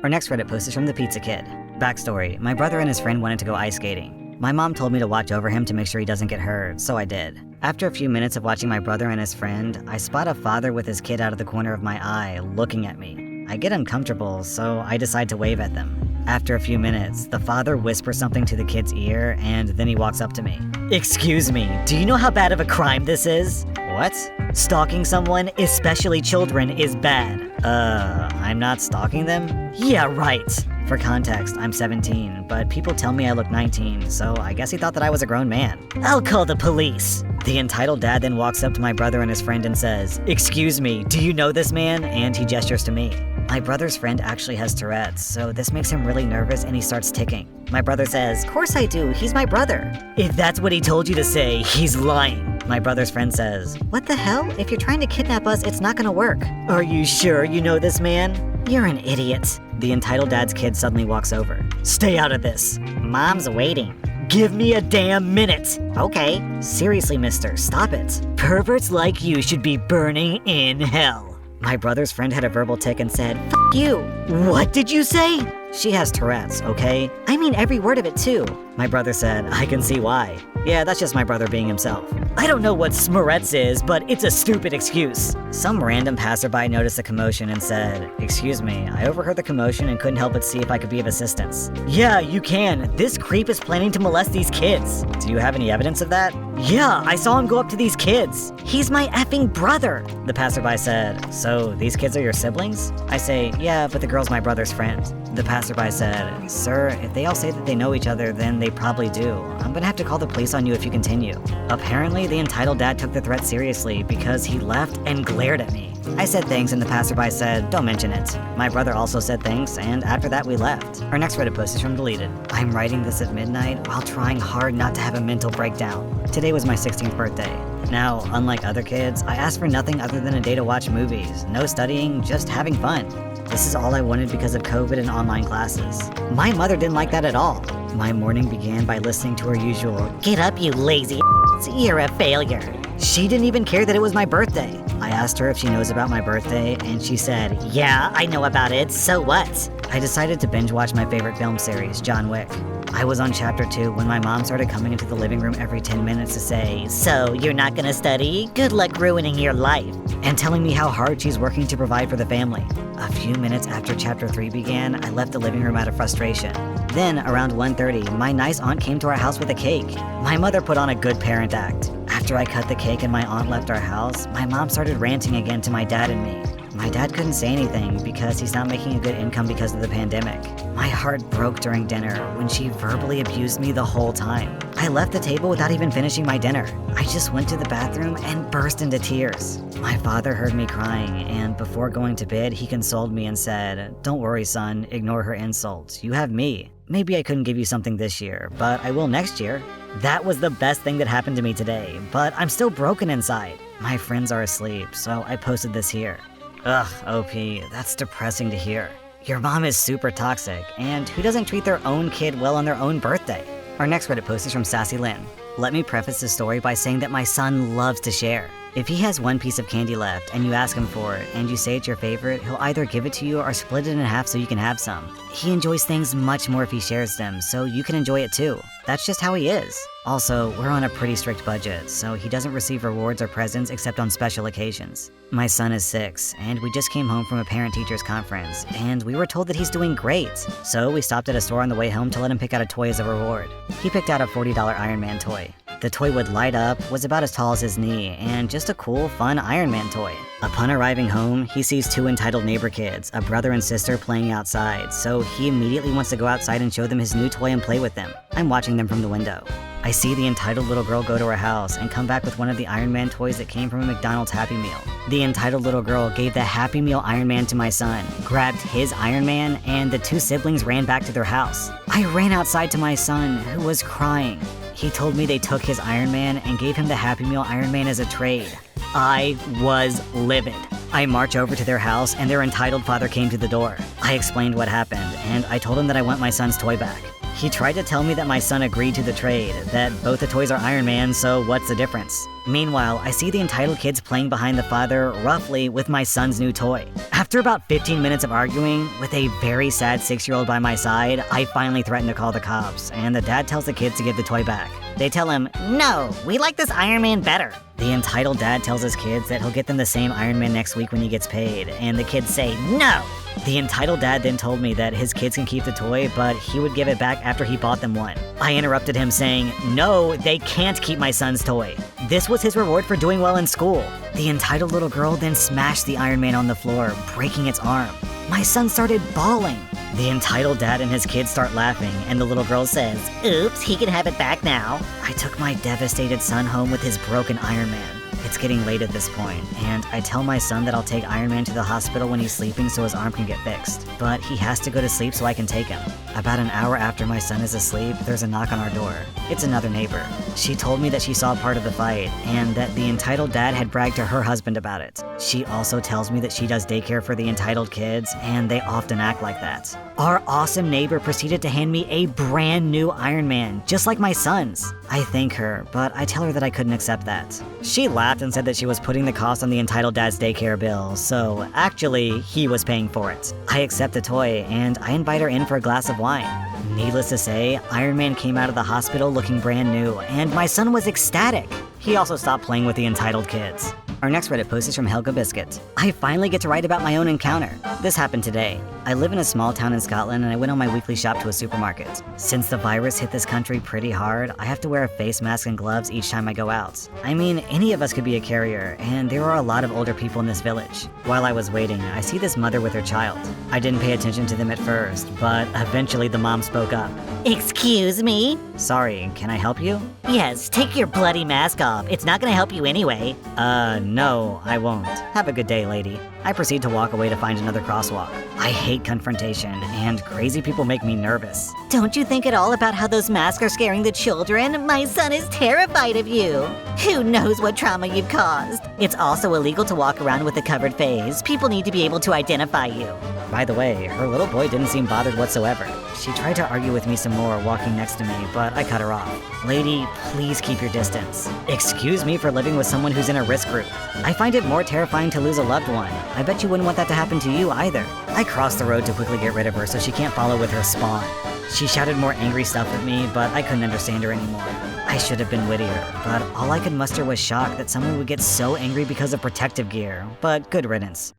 Our next Reddit post is from the Pizza Kid. Backstory, my brother and his friend wanted to go ice skating. My mom told me to watch over him to make sure he doesn't get hurt, so I did. After a few minutes of watching my brother and his friend, I spot a father with his kid out of the corner of my eye, looking at me. I get uncomfortable, so I decide to wave at them. After a few minutes, the father whispers something to the kid's ear, and then he walks up to me. "Excuse me, do you know how bad of a crime this is?" "What?" "Stalking someone, especially children, is bad." I'm not stalking them?" "Yeah, right." For context, I'm 17, but people tell me I look 19, so I guess he thought that I was a grown man. "I'll call the police." The entitled dad then walks up to my brother and his friend and says, "Excuse me, do you know this man?" And he gestures to me. My brother's friend actually has Tourette's, so this makes him really nervous and he starts ticking. My brother says, "Course I do, he's my brother." "If that's what he told you to say, he's lying." My brother's friend says, "What the hell? If you're trying to kidnap us, it's not gonna work." "Are you sure you know this man?" "You're an idiot." The entitled dad's kid suddenly walks over. "Stay out of this." "Mom's waiting." "Give me a damn minute." "Okay." "Seriously, mister, stop it. Perverts like you should be burning in hell." My brother's friend had a verbal tick and said, "F you." "What did you say?" "She has Tourette's, okay? I mean every word of it too." My brother said, "I can see why." Yeah, that's just my brother being himself. "I don't know what Smoretz is, but it's a stupid excuse." Some random passerby noticed the commotion and said, "Excuse me, I overheard the commotion and couldn't help but see if I could be of assistance." "Yeah, you can. This creep is planning to molest these kids." "Do you have any evidence of that?" "Yeah, I saw him go up to these kids." "He's my effing brother." The passerby said, "So these kids are your siblings?" I say, "Yeah, but the girl's my brother's friend." The passerby said, "Sir, if they all say that they know each other, then they probably do. I'm gonna have to call the police on you if you continue." Apparently, the entitled dad took the threat seriously because he left and glared at me. I said thanks and the passerby said, "Don't mention it." My brother also said thanks, and after that we left. Our next Reddit post is from Deleted. I'm writing this at midnight while trying hard not to have a mental breakdown. Today was my 16th birthday. Now, unlike other kids, I asked for nothing other than a day to watch movies. No studying, just having fun. This is all I wanted because of COVID and online classes. My mother didn't like that at all. My morning began by listening to her usual, "Get up, you lazy you're a failure." She didn't even care that it was my birthday. I asked her if she knows about my birthday, and she said, "Yeah, I know about it, so what?" I decided to binge watch my favorite film series, John Wick. I was on chapter 2 when my mom started coming into the living room every 10 minutes to say, "So, you're not gonna study? Good luck ruining your life," and telling me how hard she's working to provide for the family. A few minutes after chapter 3 began, I left the living room out of frustration. Then, around 1:30, my nice aunt came to our house with a cake. My mother put on a good parent act. After I cut the cake and my aunt left our house, my mom started ranting again to my dad and me. My dad couldn't say anything because he's not making a good income because of the pandemic. My heart broke during dinner when she verbally abused me the whole time. I left the table without even finishing my dinner. I just went to the bathroom and burst into tears. My father heard me crying, and before going to bed, he consoled me and said, "Don't worry, son, ignore her insults. You have me. Maybe I couldn't give you something this year, but I will next year." That was the best thing that happened to me today, but I'm still broken inside. My friends are asleep, so I posted this here. Ugh, OP, that's depressing to hear. Your mom is super toxic, and who doesn't treat their own kid well on their own birthday? Our next Reddit post is from Sassy Lynn. Let me preface this story by saying that my son loves to share. If he has one piece of candy left and you ask him for it and you say it's your favorite, he'll either give it to you or split it in half so you can have some. He enjoys things much more if he shares them, so you can enjoy it too. That's just how he is. Also, we're on a pretty strict budget, so he doesn't receive rewards or presents except on special occasions. My son is 6, and we just came home from a parent-teachers conference, and we were told that he's doing great. So we stopped at a store on the way home to let him pick out a toy as a reward. He picked out a $40 Iron Man toy. The toy would light up, was about as tall as his knee, and just a cool, fun Iron Man toy. Upon arriving home, he sees 2 entitled neighbor kids, a brother and sister, playing outside, so he immediately wants to go outside and show them his new toy and play with them. I'm watching them from the window. I see the entitled little girl go to her house and come back with one of the Iron Man toys that came from a McDonald's Happy Meal. The entitled little girl gave the Happy Meal Iron Man to my son, grabbed his Iron Man, and the 2 siblings ran back to their house. I ran outside to my son, who was crying. He told me they took his Iron Man and gave him the Happy Meal Iron Man as a trade. I was livid. I march over to their house and their entitled father came to the door. I explained what happened, and I told him that I want my son's toy back. He tried to tell me that my son agreed to the trade, that both the toys are Iron Man, so what's the difference? Meanwhile, I see the entitled kids playing behind the father, roughly, with my son's new toy. After about 15 minutes of arguing, with a very sad 6-year-old by my side, I finally threaten to call the cops, and the dad tells the kids to give the toy back. They tell him, "No, we like this Iron Man better." The entitled dad tells his kids that he'll get them the same Iron Man next week when he gets paid, and the kids say, "No!" The entitled dad then told me that his kids can keep the toy, but he would give it back after he bought them one. I interrupted him saying, "No, they can't keep my son's toy. This was his reward for doing well in school." The entitled little girl then smashed the Iron Man on the floor, breaking its arm. My son started bawling. The entitled dad and his kids start laughing, and the little girl says, "Oops, he can have it back now." I took my devastated son home with his broken Iron Man. It's getting late at this point, and I tell my son that I'll take Iron Man to the hospital when he's sleeping so his arm can get fixed. But he has to go to sleep so I can take him. About an hour after my son is asleep, there's a knock on our door. It's another neighbor. She told me that she saw part of the fight, and that the entitled dad had bragged to her husband about it. She also tells me that she does daycare for the entitled kids, and they often act like that. Our awesome neighbor proceeded to hand me a brand new Iron Man, just like my son's. I thank her, but I tell her that I couldn't accept that. She laughed and said that she was putting the cost on the entitled dad's daycare bill, so actually, he was paying for it. I accept the toy, and I invite her in for a glass of wine. Needless to say, Iron Man came out of the hospital looking brand new, and my son was ecstatic. He also stopped playing with the entitled kids. Our next Reddit post is from Helga Biscuit. I finally get to write about my own encounter. This happened today. I live in a small town in Scotland and I went on my weekly shop to a supermarket. Since the virus hit this country pretty hard, I have to wear a face mask and gloves each time I go out. I mean, any of us could be a carrier, and there are a lot of older people in this village. While I was waiting, I see this mother with her child. I didn't pay attention to them at first, but eventually the mom spoke up. Excuse me? Sorry, can I help you? Yes, take your bloody mask off. It's not gonna help you anyway. No, I won't. Have a good day, lady. I proceed to walk away to find another crosswalk. I hate confrontation, and crazy people make me nervous. Don't you think at all about how those masks are scaring the children? My son is terrified of you. Who knows what trauma you've caused? It's also illegal to walk around with a covered face. People need to be able to identify you. By the way, her little boy didn't seem bothered whatsoever. She tried to argue with me some more walking next to me, but I cut her off. Lady, please keep your distance. Excuse me for living with someone who's in a risk group. I find it more terrifying to lose a loved one. I bet you wouldn't want that to happen to you either. I crossed the road to quickly get rid of her so she can't follow with her spawn. She shouted more angry stuff at me, but I couldn't understand her anymore. I should have been wittier, but all I could muster was shock that someone would get so angry because of protective gear, but good riddance.